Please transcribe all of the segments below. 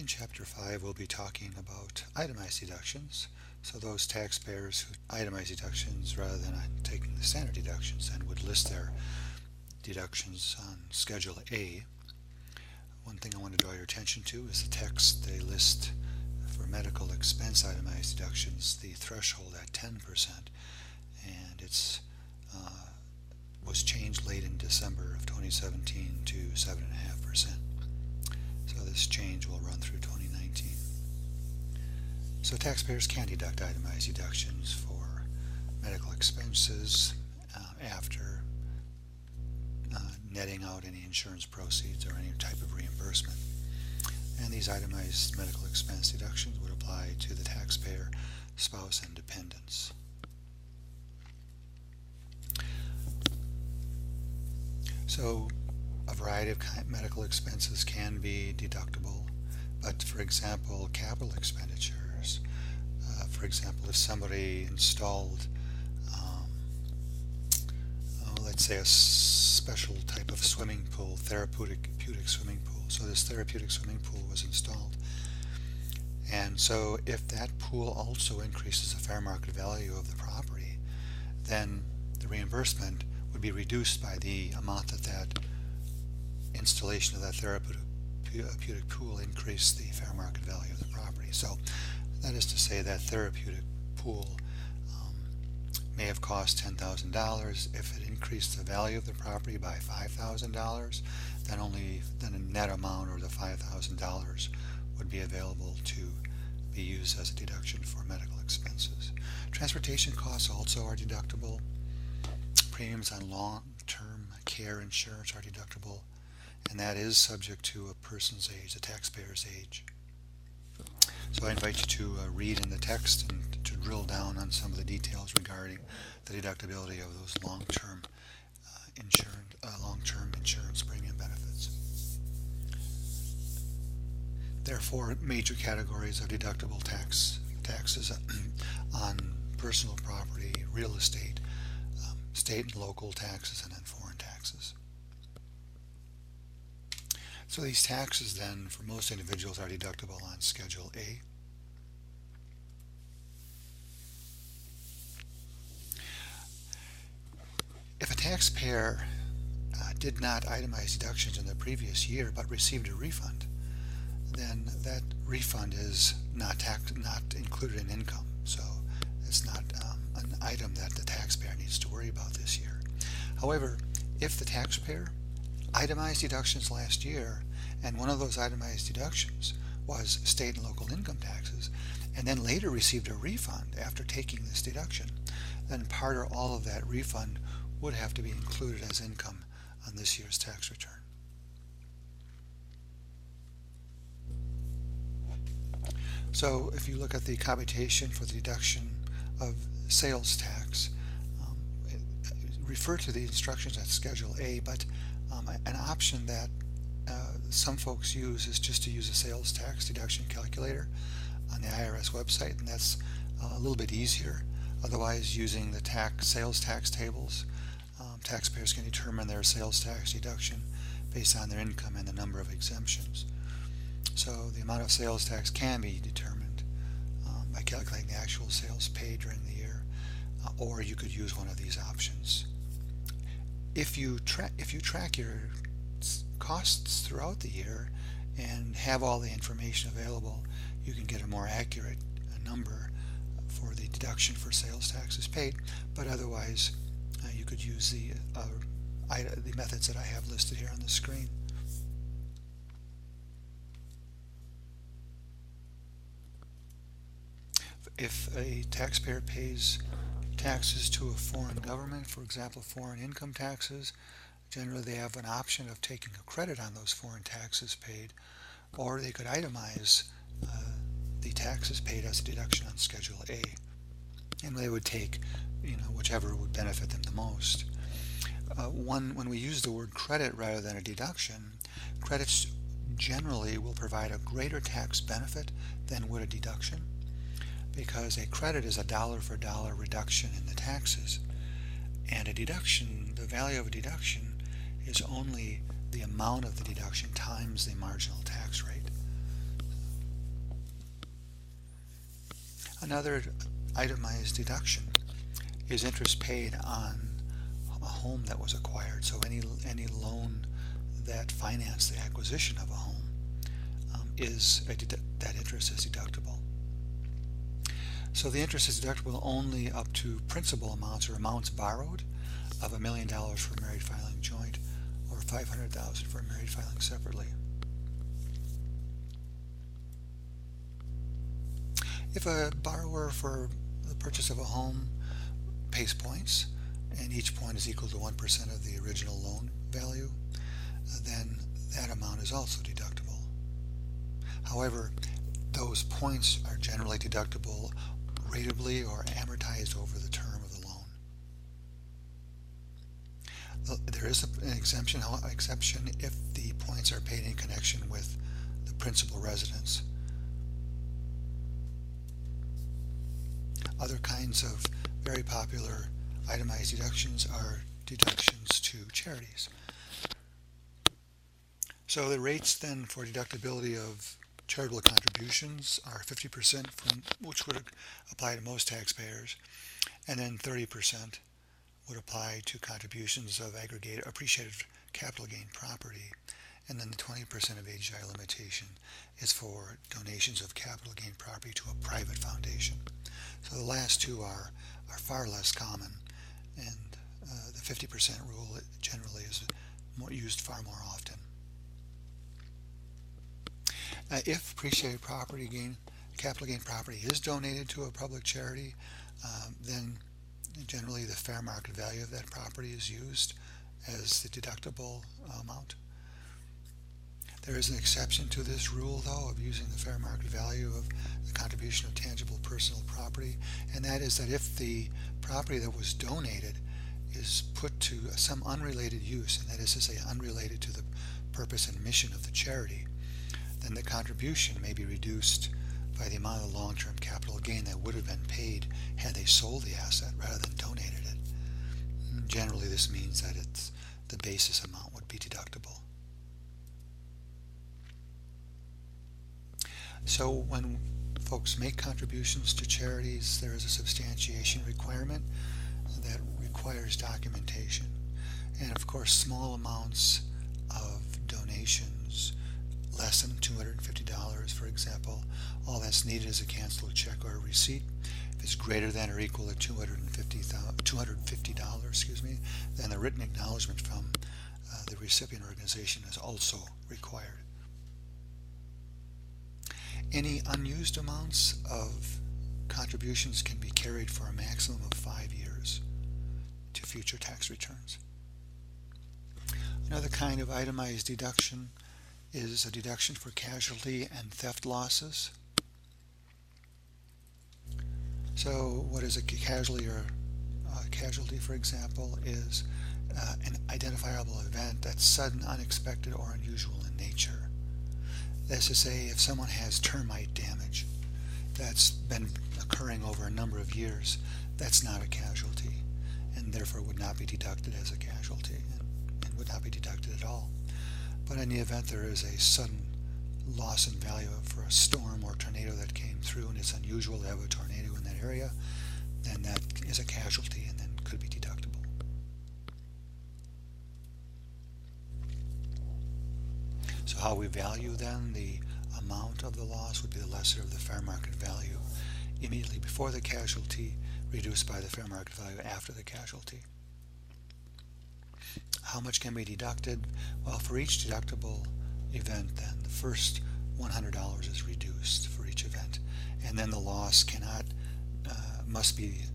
In Chapter 5, we'll be talking about itemized deductions. So those taxpayers who itemize deductions rather than taking the standard deductions and would list their deductions on Schedule A. One thing I want to draw your attention to is the text. They list for medical expense itemized deductions the threshold at 10%, and it's was changed late in December of 2017 to 7.5%. So this change will run through 2019. So taxpayers can deduct itemized deductions for medical expenses after netting out any insurance proceeds or any type of reimbursement. And these itemized medical expense deductions would apply to the taxpayer, spouse, and dependents. So a variety of medical expenses can be deductible, but for example, capital expenditures, for example, if somebody installed, let's say a special type of swimming pool, therapeutic swimming pool. So this therapeutic swimming pool was installed. And so if that pool also increases the fair market value of the property, then the reimbursement would be reduced by the amount that installation of that therapeutic pool increased the fair market value of the property. So that is to say that therapeutic pool may have cost $10,000. If it increased the value of the property by $5,000, then a net amount, or the $5,000, would be available to be used as a deduction for medical expenses. Transportation costs also are deductible. Premiums on long-term care insurance are deductible, and that is subject to a person's age, the taxpayer's age. So I invite you to read in the text and to drill down on some of the details regarding the deductibility of those long-term insurance premium benefits. There are four major categories of deductible taxes on personal property, real estate, state and local taxes, and then foreign taxes. So these taxes then, for most individuals, are deductible on Schedule A. If a taxpayer did not itemize deductions in the previous year but received a refund, then that refund is not included in income. So it's not an item that the taxpayer needs to worry about this year. However, if the taxpayer itemized deductions last year, and one of those itemized deductions was state and local income taxes, and then later received a refund after taking this deduction, then part or all of that refund would have to be included as income on this year's tax return. So if you look at the computation for the deduction of sales tax, refer to the instructions at Schedule A, but an option that some folks use is just to use a sales tax deduction calculator on the IRS website, and that's a little bit easier. Otherwise, using the sales tax tables, taxpayers can determine their sales tax deduction based on their income and the number of exemptions. So the amount of sales tax can be determined by calculating the actual sales paid during the year, or you could use one of these options. If you track your costs throughout the year and have all the information available, you can get a more accurate number for the deduction for sales taxes paid. But otherwise, you could use the methods that I have listed here on the screen. If a taxpayer pays taxes to a foreign government, for example, foreign income taxes, generally they have an option of taking a credit on those foreign taxes paid, or they could itemize the taxes paid as a deduction on Schedule A, and they would take whichever would benefit them the most. When we use the word credit rather than a deduction, credits generally will provide a greater tax benefit than would a deduction, because a credit is a dollar for dollar reduction in the taxes, and a deduction, the value of a deduction, is only the amount of the deduction times the marginal tax rate. Another itemized deduction is interest paid on a home that was acquired. So any loan that financed the acquisition of a home that interest is deductible. So the interest is deductible only up to principal amounts or amounts borrowed of $1 million for married filing joint or $500,000 for married filing separately. If a borrower for the purchase of a home pays points and each point is equal to 1% of the original loan value, then that amount is also deductible. However, those points are generally deductible ratably or amortized over the term of the loan. There is an exception if the points are paid in connection with the principal residence. Other kinds of very popular itemized deductions are deductions to charities. So the rates then for deductibility of charitable contributions are 50%, which would apply to most taxpayers, and then 30% would apply to contributions of aggregated appreciated capital gain property, and then the 20% of AGI limitation is for donations of capital gain property to a private foundation. So the last two are far less common, and the 50% rule generally is used far more often. If appreciated capital gain property is donated to a public charity, then generally the fair market value of that property is used as the deductible amount. There is an exception to this rule, though, of using the fair market value of the contribution of tangible personal property, and that is that if the property that was donated is put to some unrelated use, and that is to say unrelated to the purpose and mission of the charity, then the contribution may be reduced by the amount of long-term capital gain that would have been paid had they sold the asset rather than donated it. Generally, this means that the basis amount would be deductible. So when folks make contributions to charities, there is a substantiation requirement that requires documentation. And of course, small amounts of donations, less than $250, for example, all that's needed is a canceled check or a receipt. If it's greater than or equal to $250, then the written acknowledgement from the recipient organization is also required. Any unused amounts of contributions can be carried for a maximum of 5 years to future tax returns. Another kind of itemized deduction is a deduction for casualty and theft losses. So what is a casualty? Casualty, for example, is an identifiable event that's sudden, unexpected, or unusual in nature. That's to say, if someone has termite damage that's been occurring over a number of years, that's not a casualty, and therefore would not be deducted as a casualty, and would not be deducted at all. But in the event there is a sudden loss in value for a storm or tornado that came through, and it's unusual to have a tornado in that area, then that is a casualty and then could be deductible. So how we value then the amount of the loss would be the lesser of the fair market value immediately before the casualty reduced by the fair market value after the casualty. How much can be deducted? Well, for each deductible event, then the first $100 is reduced for each event, and then the loss must be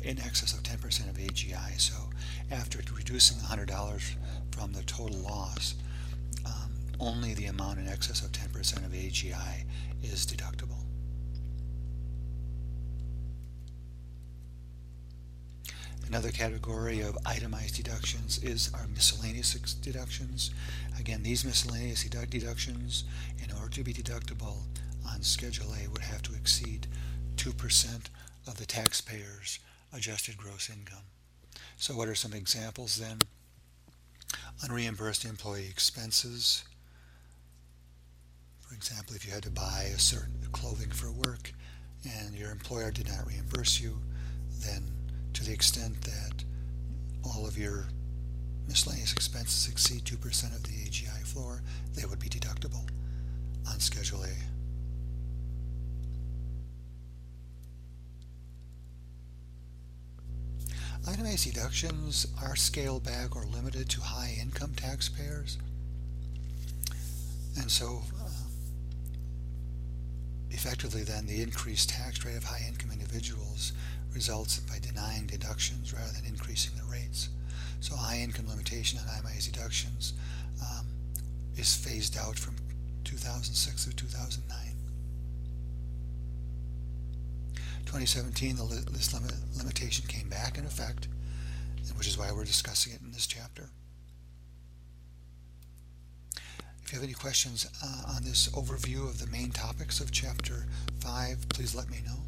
in excess of 10% of AGI. So after reducing $100 from the total loss, only the amount in excess of 10% of AGI is deductible. Another category of itemized deductions are miscellaneous deductions. Again, these miscellaneous deductions, in order to be deductible on Schedule A, would have to exceed 2% of the taxpayer's adjusted gross income. So what are some examples then? Unreimbursed employee expenses. For example, if you had to buy a certain clothing for work and your employer did not reimburse you, then to the extent that all of your miscellaneous expenses exceed 2% of the AGI floor, they would be deductible on Schedule A. Itemized deductions are scaled back or limited to high income taxpayers, and so effectively then the increased tax rate of high income individuals results by denying deductions rather than increasing the rates. So high income limitation on itemized deductions is phased out from 2006 through 2009. 2017, this limitation came back in effect, which is why we're discussing it in this chapter. If you have any questions on this overview of the main topics of Chapter 5, please let me know.